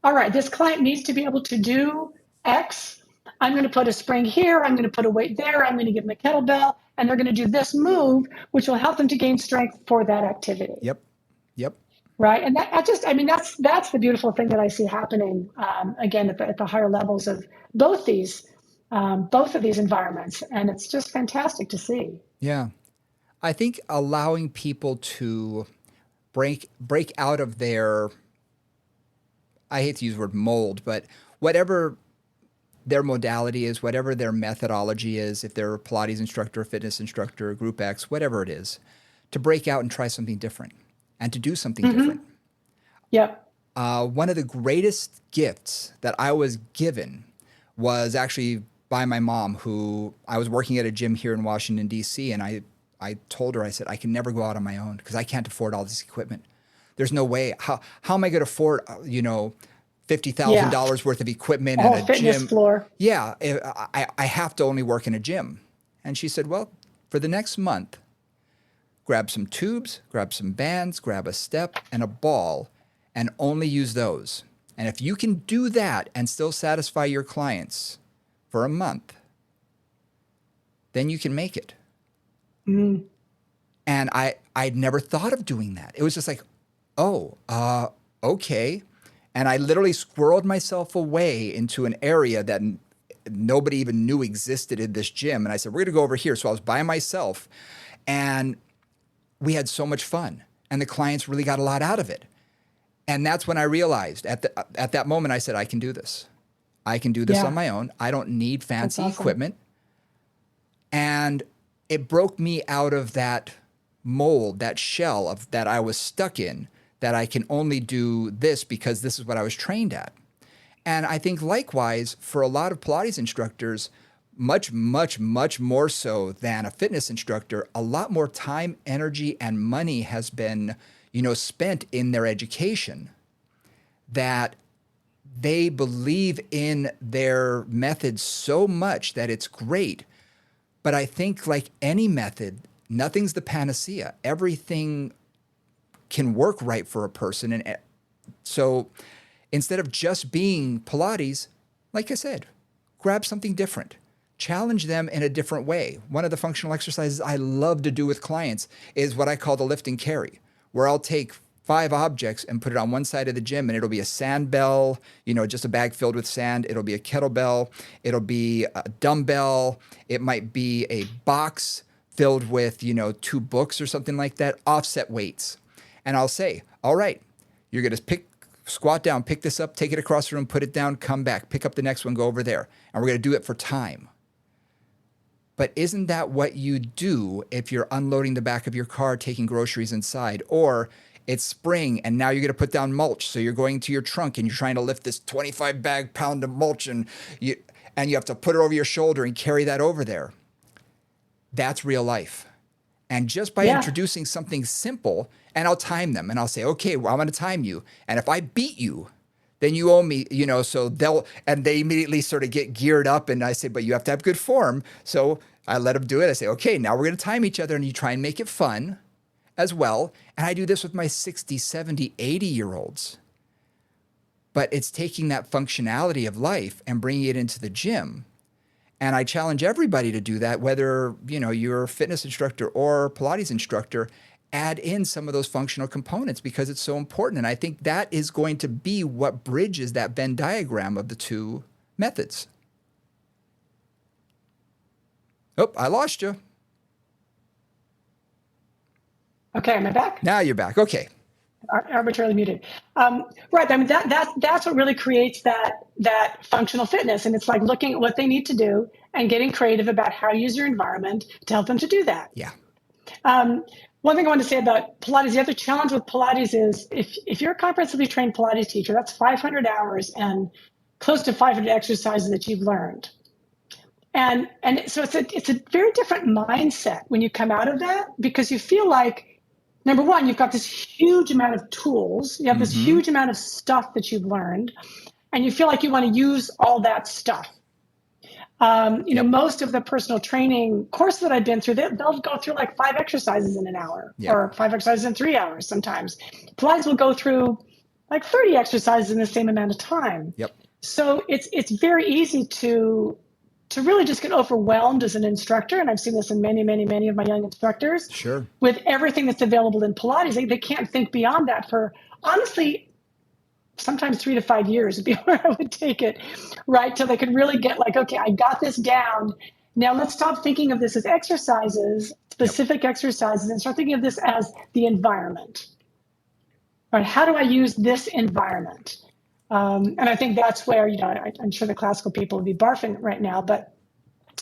all right, this client needs to be able to do X. I'm going to put a spring here. I'm going to put a weight there. I'm going to give them a kettlebell, and they're going to do this move, which will help them to gain strength for that activity. Yep. Right. And that's the beautiful thing that I see happening, again, at the higher levels of both of these environments. And it's just fantastic to see. Yeah. I think allowing people to break out of their, I hate to use the word mold, but whatever their modality is, whatever their methodology is, if they're a Pilates instructor, fitness instructor, Group X, whatever it is, to break out and try something different and to do something different. Yep. One of the greatest gifts that I was given was actually by my mom, who I was working at a gym here in Washington, D.C., and I told her, I said, I can never go out on my own because I can't afford all this equipment. There's no way. How am I going to afford, $50,000 worth of equipment and a fitness gym floor? Yeah, I have to only work in a gym. And she said, well, for the next month, grab some tubes, grab some bands, grab a step and a ball, and only use those. And if you can do that and still satisfy your clients for a month, then you can make it. And I'd never thought of doing that. It was just like, okay. And I literally squirreled myself away into an area that nobody even knew existed in this gym. And I said, we're going to go over here. So I was by myself, and we had so much fun. And the clients really got a lot out of it. And that's when I realized at that moment, I said, I can do this. I can do this on my own. I don't need fancy equipment. And it broke me out of that mold, that shell of that I was stuck in, that I can only do this because this is what I was trained at. And I think likewise, for a lot of Pilates instructors, much, much, much more so than a fitness instructor, a lot more time, energy, and money has been, spent in their education, that they believe in their method so much that it's great. But I think, like any method, nothing's the panacea. Everything can work right for a person. And so instead of just being Pilates, like I said, grab something different. Challenge them in a different way. One of the functional exercises I love to do with clients is what I call the lift and carry, where I'll take 5 objects and put it on one side of the gym, and it'll be a sand bell, just a bag filled with sand. It'll be a kettlebell. It'll be a dumbbell. It might be a box filled with, 2 books or something like that, offset weights. And I'll say, all right, you're going to squat down, pick this up, take it across the room, put it down, come back, pick up the next one, go over there. And we're going to do it for time. But isn't that what you do if you're unloading the back of your car, taking groceries inside? Or it's spring and now you're going to put down mulch. So you're going to your trunk and you're trying to lift this 25 pound of mulch and you have to put it over your shoulder and carry that over there. That's real life. And just by introducing something simple, and I'll time them and I'll say, okay, well, I'm going to time you. And if I beat you, then you owe me, so they immediately sort of get geared up, and I say, but you have to have good form. So I let them do it. I say, okay, now we're going to time each other, and you try and make it fun as well. And I do this with my 60, 70, 80-year-olds. But it's taking that functionality of life and bringing it into the gym. And I challenge everybody to do that, whether, you're a fitness instructor or Pilates instructor. Add in some of those functional components because it's so important. And I think that is going to be what bridges that Venn diagram of the two methods. Oh, I lost you. Okay, am I back? Now you're back. Okay. Arbitrarily muted. Right. I mean, that's what really creates that functional fitness. And it's like looking at what they need to do and getting creative about how to use your environment to help them to do that. Yeah. One thing I want to say about Pilates, the other challenge with Pilates is if you're a comprehensively trained Pilates teacher, that's 500 hours and close to 500 exercises that you've learned. And so it's a very different mindset when you come out of that, because you feel like, number one, you've got this huge amount of tools, you have this huge amount of stuff that you've learned, and you feel like you want to use all that stuff. Most of the personal training courses that I've been through, they'll go through like 5 exercises in an hour or 5 exercises in 3 hours sometimes. Pilates will go through like 30 exercises in the same amount of time. Yep. So it's very easy to really just get overwhelmed as an instructor. And I've seen this in many, many, many of my young instructors. Sure. With everything that's available in Pilates. They can't think beyond that for, honestly, sometimes 3 to 5 years would be where I would take it, right? Till they could really get like, okay, I got this down. Now let's stop thinking of this as exercises, specific exercises, and start thinking of this as the environment. Right? How do I use this environment? And I think that's where, I'm sure the classical people would be barfing right now, but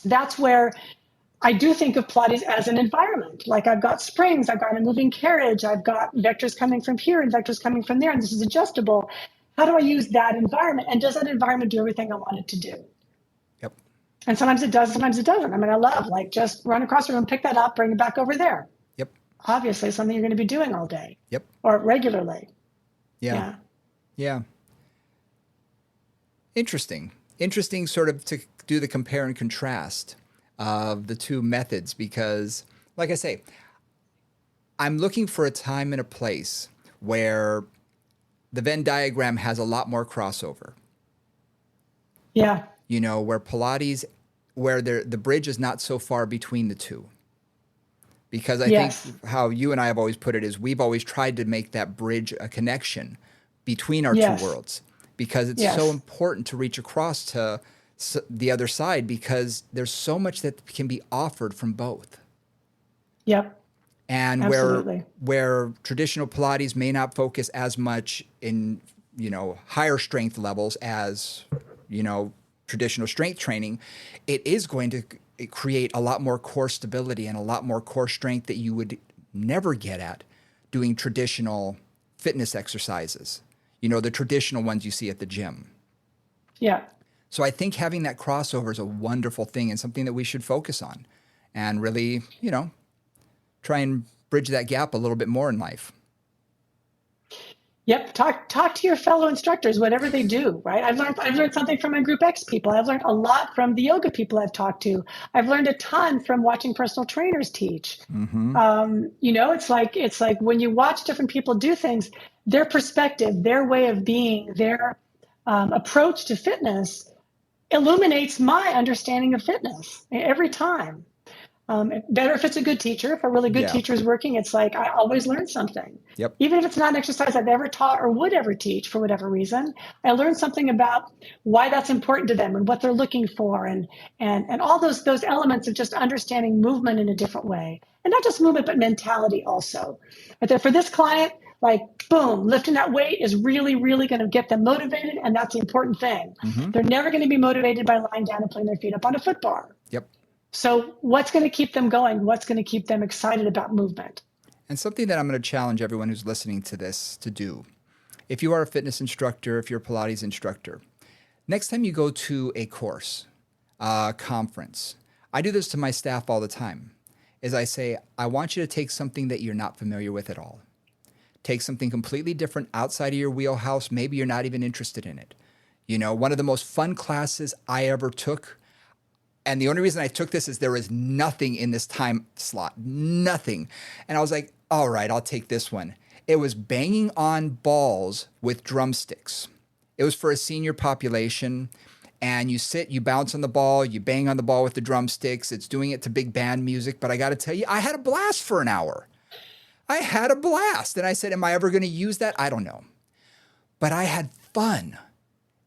that's where I do think of Pilates as an environment. Like I've got springs, I've got a moving carriage, I've got vectors coming from here and vectors coming from there, and this is adjustable. How do I use that environment? And does that environment do everything I want it to do? Yep. And sometimes it does, sometimes it doesn't. I mean, I love like just run across the room, pick that up, bring it back over there. Yep. Obviously, something you're going to be doing all day. Yep. Or regularly. Yeah. Interesting sort of to do the compare and contrast of the two methods, because like I say, I'm looking for a time and a place where the Venn diagram has a lot more crossover. Yeah. Where Pilates, where the bridge is not so far between the two. Because I think how you and I have always put it is we've always tried to make that bridge a connection between our two worlds, because it's so important to reach across to the other side, because there's so much that can be offered from both. Yep. And where traditional Pilates may not focus as much in, higher strength levels as, traditional strength training, it is going to create a lot more core stability and a lot more core strength that you would never get at doing traditional fitness exercises, the traditional ones you see at the gym. Yeah. So I think having that crossover is a wonderful thing and something that we should focus on and really, try and bridge that gap a little bit more in life. Yep. Talk to your fellow instructors, whatever they do, right? I've learned something from my Group X people. I've learned a lot from the yoga people I've talked to. I've learned a ton from watching personal trainers teach. Mm-hmm. It's like when you watch different people do things, their perspective, their way of being, their approach to fitness illuminates my understanding of fitness every time. Better if it's a good teacher. If a really good teacher is working, it's like I always learn something. Yep. Even if it's not an exercise I've ever taught or would ever teach for whatever reason, I learn something about why that's important to them and what they're looking for, and all those elements of just understanding movement in a different way, and not just movement but mentality also. But then for this client, like boom, lifting that weight is really, really going to get them motivated, and that's the important thing. Mm-hmm. They're never going to be motivated by lying down and putting their feet up on a foot bar. Yep. So what's going to keep them going? What's going to keep them excited about movement? And something that I'm going to challenge everyone who's listening to this to do. If you are a fitness instructor, if you're a Pilates instructor, next time you go to a course, a conference, I do this to my staff all the time, is I say, I want you to take something that you're not familiar with at all. Take something completely different outside of your wheelhouse. Maybe you're not even interested in it. One of the most fun classes I ever took, and the only reason I took this is there was nothing in this time slot, nothing. And I was like, all right, I'll take this one. It was banging on balls with drumsticks. It was for a senior population. And you sit, you bounce on the ball, you bang on the ball with the drumsticks. It's doing it to big band music. But I got to tell you, I had a blast for an hour. I had a blast. And I said, am I ever going to use that? I don't know. But I had fun.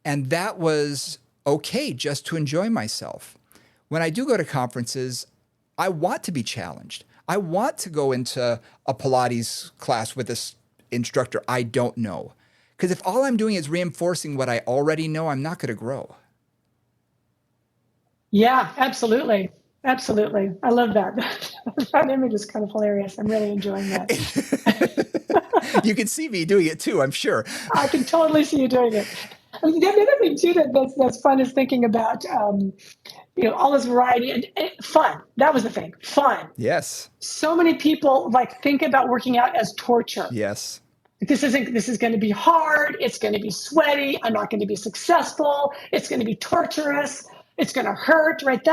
And that was okay, just to enjoy myself. When I do go to conferences, I want to be challenged. I want to go into a Pilates class with this instructor I don't know. Because if all I'm doing is reinforcing what I already know, I'm not going to grow. Yeah, absolutely. Absolutely. I love that. That image is kind of hilarious. I'm really enjoying that. You can see me doing it too, I'm sure. I can totally see you doing it. The other thing too that's fun is thinking about all this variety and fun. That was the thing. Fun. Yes. So many people think about working out as torture. Yes. This is going to be hard. It's going to be sweaty. I'm not going to be successful. It's going to be torturous. It's going to hurt, right?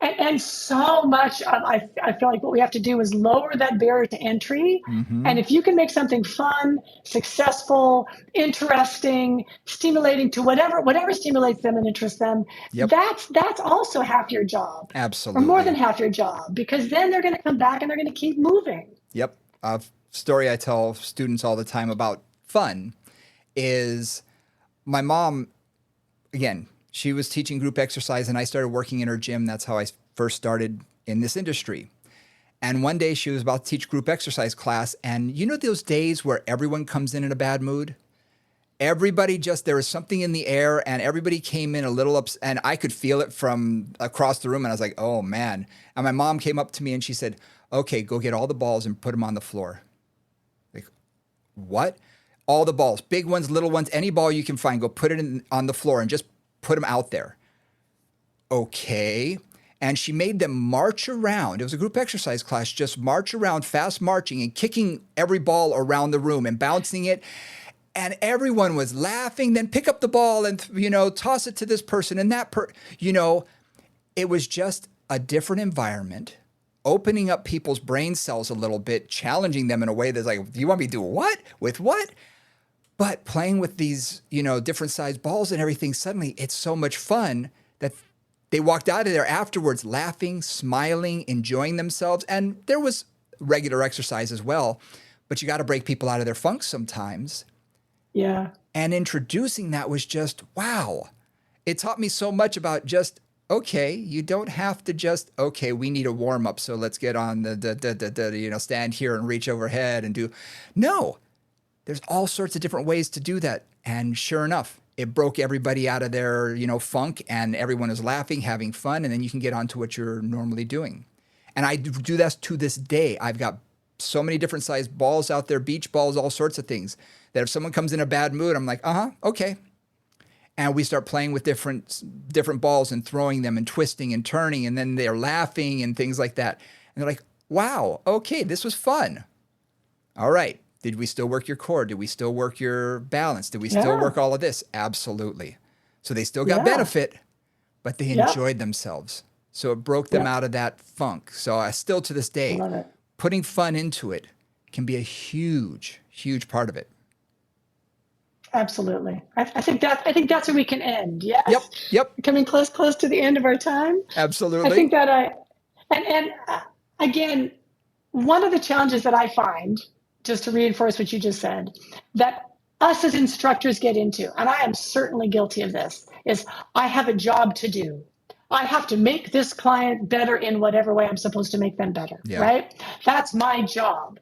And so much I feel like what we have to do is lower that barrier to entry. Mm-hmm. And if you can make something fun, successful, interesting, stimulating to whatever stimulates them and interests them, yep. that's also half your job. Absolutely. Or more than half your job, because then they're going to come back and they're going to keep moving. Yep. A story I tell students all the time about fun is my mom, again, she was teaching group exercise and I started working in her gym. That's how I first started in this industry. And one day she was about to teach group exercise class. And those days where everyone comes in a bad mood? Everybody there was something in the air and everybody came in a little upset. And I could feel it from across the room. And I was like, oh man. And my mom came up to me and she said, okay, go get all the balls and put them on the floor. Like, what? All the balls, big ones, little ones, any ball you can find, go put it on the floor and just put them out there. Okay. And she made them march around. It was a group exercise class, just march around, fast marching and kicking every ball around the room and bouncing it. And everyone was laughing, then pick up the ball and, toss it to this person and that it was just a different environment, opening up people's brain cells a little bit, challenging them in a way that's like, do you want me to do what? With what? But playing with these, different sized balls and everything, suddenly it's so much fun that they walked out of there afterwards laughing, smiling, enjoying themselves. And there was regular exercise as well, but you got to break people out of their funk sometimes. Yeah. And introducing that was just, wow. It taught me so much about just, okay, you don't have to just, okay, we need a warm up. So let's get on the stand here and reach overhead and do. No. There's all sorts of different ways to do that. And sure enough, it broke everybody out of their, funk and everyone is laughing, having fun. And then you can get on to what you're normally doing. And I do that to this day. I've got so many different sized balls out there, beach balls, all sorts of things, that if someone comes in a bad mood, I'm like, okay. and we start playing with different balls and throwing them and twisting and turning, and then they're laughing and things like that. And they're like, wow, okay, this was fun. All right. Did we still work your core? Did we still work your balance? Did we still work all of this? Absolutely. So they still got benefit, but they enjoyed themselves. So it broke them out of that funk. So I still to this day, putting fun into it can be a huge, huge part of it. Absolutely. I think that's where we can end. Yes. Yep. Coming close to the end of our time. Absolutely. I think that again, one of the challenges that I find, just to reinforce what you just said, that us as instructors get into, and I am certainly guilty of this, is I have a job to do. I have to make this client better in whatever way I'm supposed to make them better, right? That's my job.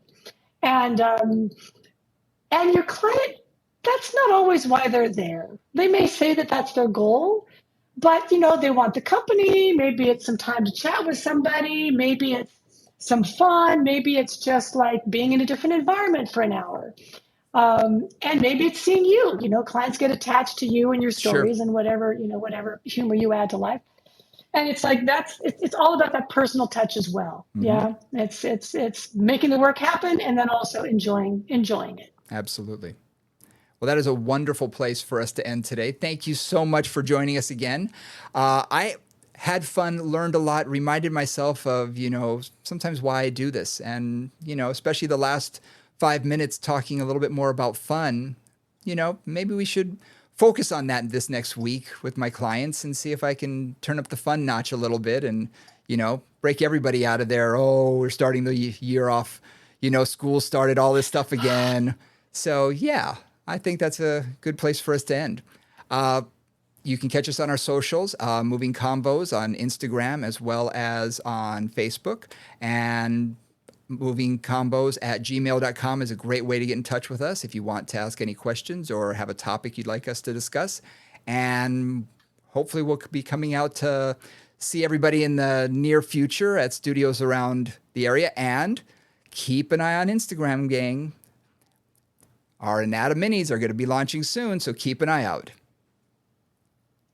And your client, that's not always why they're there. They may say that that's their goal, but they want the company. Maybe it's some time to chat with somebody. Maybe it's some fun. Maybe it's just like being in a different environment for an hour. And maybe it's seeing you. Clients get attached to you and your stories and whatever humor you add to life. And it's like it's all about that personal touch as well. Mm-hmm. Yeah, it's making the work happen and then also enjoying it. Absolutely. Well, that is a wonderful place for us to end today. Thank you so much for joining us again. I had fun, learned a lot, reminded myself of, sometimes why I do this. And, especially the last 5 minutes talking a little bit more about fun, maybe we should focus on that this next week with my clients and see if I can turn up the fun notch a little bit and, break everybody out of there. Oh, we're starting the year off, school started, all this stuff again. So, yeah. I think that's a good place for us to end. You can catch us on our socials, Moving Combos on Instagram as well as on Facebook. And movingcombos@gmail.com is a great way to get in touch with us if you want to ask any questions or have a topic you'd like us to discuss. And hopefully we'll be coming out to see everybody in the near future at studios around the area. And keep an eye on Instagram, gang. Our Anatom Minis are going to be launching soon, so keep an eye out.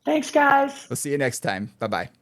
Thanks, guys. We'll see you next time. Bye-bye.